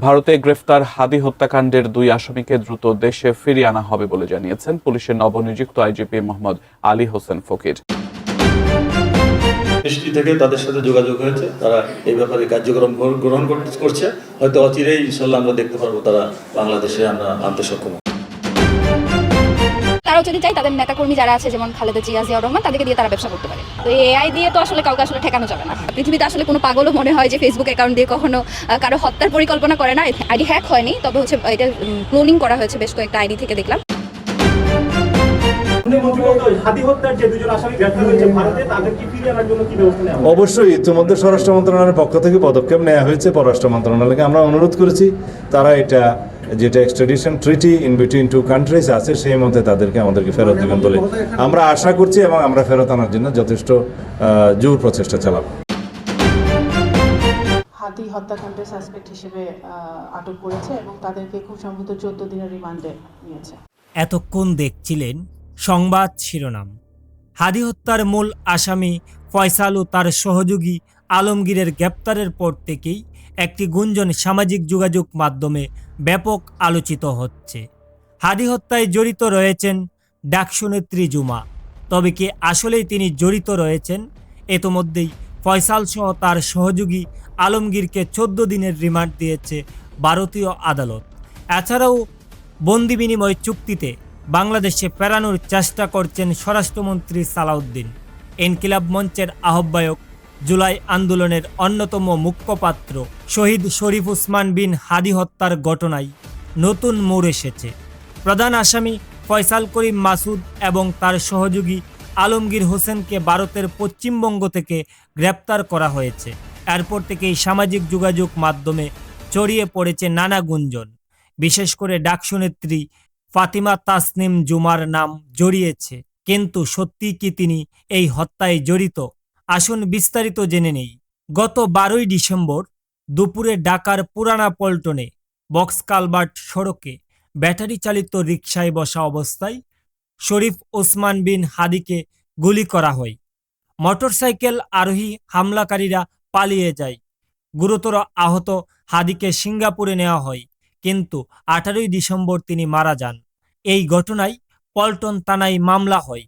ভারতে গ্রেফতার হাদি হত্যাকাণ্ডের 2 আসামিকে দ্রুত দেশে ফিরিয়ে আনা হবে বলে জানিয়েছেন পুলিশের নবনিযুক্ত আইজিপি মোহাম্মদ আলী হোসেন ফকির। দেশটি থেকে তাদের সাথে যোগাযোগ হয়েছে, তারা এই ব্যাপারে কার্যক্রম গ্রহণ করছে। হয়তো অচিরেই ইনশাল্লাহ আমরা দেখতে পারবো তারা বাংলাদেশে আমরা আনতে সক্ষম। তারাও যদি চাই তাদের নেতাকর্মী যারা আছে যেমন খালেদা জিয়া, জিয়াউর রহমান, তাদেরকে দিয়ে তারা ব্যবসা করতে পারে। তো এআই দিয়ে তো আসলে কাউকে আসলে ঠেকানো যাবে না। পৃথিবীতে আসলে কোনো পাগলও মনে হয় যে ফেসবুক অ্যাকাউন্ট দিয়ে কখনো কারো হত্যার পরিকল্পনা করে না। আইডি হ্যাক হয়নি, তবে হচ্ছে এটা ক্লোনিং করা হয়েছে বেশ কয়েকটা আইডি থেকে দেখলাম। অবশ্যই ইতিমধ্যে স্বরাষ্ট্র মন্ত্রণালয়ের পক্ষ থেকে পদক্ষেপ নেওয়া হয়েছে। পররাষ্ট্র মন্ত্রণালয়কে আমরা অনুরোধ করেছি তারা এটা যেটা extradition treaty in between two countries আছে সেই মধ্যে আমাদেরকে ফেরত দেবেন বলে আমরা আশা করছি এবং আমরা ফেরত আনার জন্য যথেষ্ট জোর প্রচেষ্টা চালাবো। হাদি হত্যাকাণ্ডের সাসপেক্ট হিসেবে আটক করেছে এবং তাদেরকে খুব সম্ভবত 14 দিনের রিমান্ডে নিয়েছে। এতক্ষণ দেখছিলেন সংবাদ শিরোনাম। হাদি হত্যার মূল আসামি ফয়সাল ও তার সহযোগী আলমগীরের গ্রেপ্তারের পর থেকেই একটি গুঞ্জন সামাজিক যোগাযোগ মাধ্যমে ব্যাপক আলোচিত হচ্ছে। হাদি হত্যায় জড়িত রয়েছেন ডাকসু নেত্রী জুমা। তবে কি আসলেই তিনি জড়িত রয়েছেন? ইতোমধ্যেই ফয়সাল সহ তার সহযোগী আলমগীরকে 14 দিনের রিমান্ড দিয়েছে ভারতীয় আদালত। এছাড়াও বন্দি বিনিময় চুক্তিতে বাংলাদেশে ফেরানোর চেষ্টা করছেন স্বরাষ্ট্রমন্ত্রী সালাউদ্দিন। ইনকিলাব মঞ্চের আহ্বায়ক, জুলাই আন্দোলনের অন্যতম মুখপাত্র শহীদ শরীফ ওসমান বিন হাদি হত্যার ঘটনায় নতুন মোড় এসেছে। প্রধান আসামি ফয়সাল করিম মাসুদ এবং তার সহযোগী আলমগীর হোসেনকে ভারতের পশ্চিমবঙ্গ থেকে গ্রেপ্তার করা হয়েছে। এরপর থেকেই সামাজিক যোগাযোগ মাধ্যমে ছড়িয়ে পড়েছে নানা গুঞ্জন। বিশেষ করে ডাকসু নেত্রী ফাতিমা তাসনিম জুমার নাম জড়িয়েছে। কিন্তু সত্যি কি তিনি এই হত্যায় জড়িত? আসুন বিস্তারিত জেনে নেই। গত 12ই ডিসেম্বর দুপুরে ঢাকার পুরানা পল্টনে বক্স কালভার্ট সড়কে ব্যাটারি চালিত রিকশায় বসা অবস্থায় শরীফ ওসমান বিন হাদিকে গুলি করা হয়। মোটরসাইকেল আরোহী হামলাকারীরা পালিয়ে যায়। গুরুতর আহত হাদিকে সিঙ্গাপুরে নেওয়া হয়, কিন্তু 18ই ডিসেম্বর তিনি মারা যান। এই ঘটনায় পল্টন থানায় মামলা হয়,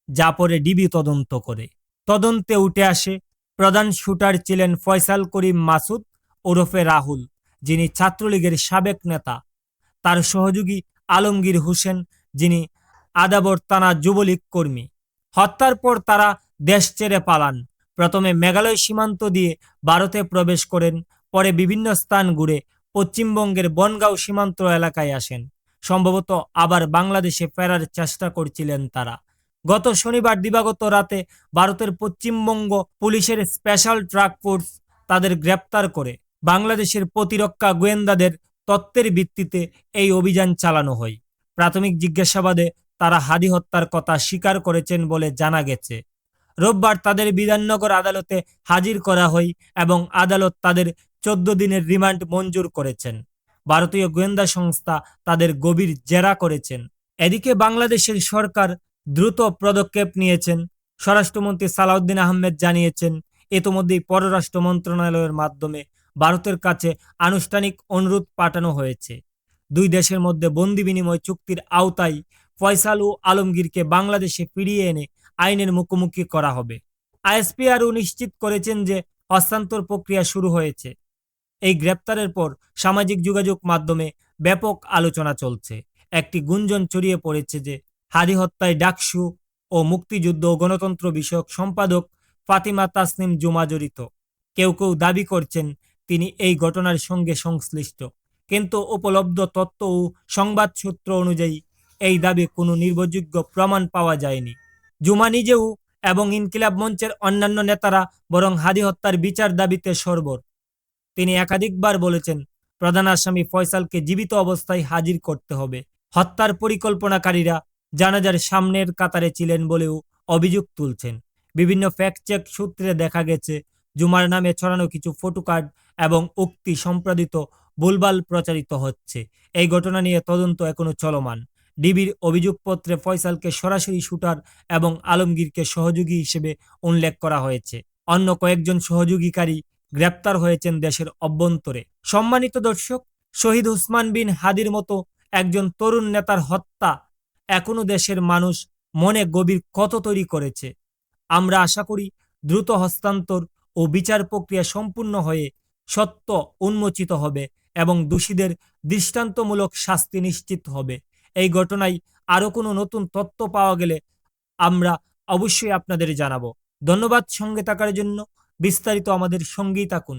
যা পরে ডিবি তদন্ত করে। তদন্তে উঠে আসে প্রধান শুটার ছিলেন ফয়সাল করিম মাসুদ ওরফে রাহুল, যিনি ছাত্রলীগের সাবেক নেতা। তার সহযোগী আলমগীর হোসেন, যিনি আদাবর থানা যুবলীগ কর্মী। হত্যার পর তারা দেশ ছেড়ে পালান। প্রথমে মেঘালয় সীমান্ত দিয়ে ভারতে প্রবেশ করেন, পরে বিভিন্ন স্থান ঘুরে পশ্চিমবঙ্গের বনগাঁও সীমান্ত এলাকায় আসেন। সম্ভবত আবার বাংলাদেশে ফেরার চেষ্টা করছিলেন তারা। গত শনিবার দিবাগত রাতে ভারতের পশ্চিমবঙ্গ পুলিশের স্পেশাল ট্রাক ফোর্স তাদের গ্রেপ্তার করে। বাংলাদেশের প্রতিরক্ষা গোয়েন্দাদের তথ্যের ভিত্তিতে এই অভিযান চালানো হয়। প্রাথমিক জিজ্ঞাসাবাদে তারা হাদি হত্যার কথা স্বীকার করেছেন বলে জানা গেছে। রোববার তাদের বিধাননগর আদালতে হাজির করা হয় এবং আদালত তাদের 14 দিনের রিমান্ড মঞ্জুর করেছেন। ভারতীয় গোয়েন্দা সংস্থা তাদের গভীর জেরা করেছেন। এদিকে বাংলাদেশের সরকার দ্রুত পদক্ষেপ নিয়েছেন। স্বরাষ্ট্রমন্ত্রী সালাউদ্দিন আহমেদ জানিয়েছেন, ইতোমধ্যেই পররাষ্ট্র মন্ত্রণালয়ের মাধ্যমে ভারতের কাছে আনুষ্ঠানিক অনুরোধ পাঠানো হয়েছে। দুই দেশের মধ্যে বন্দি বিনিময় চুক্তির আওতায় ফয়সাল ও আলমগীরকে বাংলাদেশে ফিরিয়ে এনে আইনের মুখোমুখি করা হবে। আইএসপি আরও নিশ্চিত করেছেন যে হস্তান্তর প্রক্রিয়া শুরু হয়েছে। এই গ্রেপ্তারের পর সামাজিক যোগাযোগ মাধ্যমে ব্যাপক আলোচনা চলছে। একটি গুঞ্জন ছড়িয়ে পড়েছে যে হাদি হত্যায় ডাকসু ও মুক্তিযুদ্ধ ও গণতন্ত্র বিষয়ক সম্পাদক ফাতিমা তাসনিম জুমা জড়িত। কেউ কেউ দাবি করছেন তিনি এই ঘটনার সঙ্গে সংশ্লিষ্ট, কিন্তু উপলব্ধ তথ্য ও সংবাদ সূত্র অনুযায়ী এই দাবি কোনো নির্ভরযোগ্য প্রমাণ পাওয়া যায়নি। জুমা নিজেও এবং ইনকিলাব মঞ্চের অন্যান্য নেতারা বরং হাদি হত্যার বিচার দাবিতে সরবর। তিনি একাধিকবার বলেছেন, প্রধান আসামি ফয়সালকে জীবিত অবস্থায় হাজির করতে হবে। হত্যার পরিকল্পনাকারীরা জানাজার সামনের কাতারে ছিলেন বলেও অভিযোগ তুলছেন। বিভিন্ন ফ্যাক্ট চেক সূত্রে দেখা গেছে, জুমার নামে ছড়ানো কিছু ফটোকার্ড এবং উক্তি সম্পাদিত ভুলভাল প্রচারিত হচ্ছে। এই ঘটনা নিয়ে তদন্ত এখনো চলমান। ডিবির অভিযোগপত্রে ফয়সালকে সরাসরি শুটার এবং আলমগীরকে সহযোগী হিসেবে উল্লেখ করা হয়েছে। অন্য কয়েকজন সহযোগীকারী গ্রেপ্তার হয়েছেন দেশের অভ্যন্তরে। সম্মানিত দর্শক, শহীদ উসমান বিন হাদির মতো একজন তরুণ নেতার হত্যা এখনো দেশের মানুষ মনে গভীর ক্ষত তৈরি করেছে। আমরা আশা করি দ্রুত হস্তান্তর ও বিচার প্রক্রিয়া সম্পূর্ণ হয়ে সত্য উন্মোচিত হবে এবং দোষীদের দৃষ্টান্তমূলক শাস্তি নিশ্চিত হবে। এই ঘটনায় আরও কোনো নতুন তথ্য পাওয়া গেলে আমরা অবশ্যই আপনাদের জানাবো। ধন্যবাদ সঙ্গে থাকার জন্য। বিস্তারিত আমাদের সঙ্গেই থাকুন।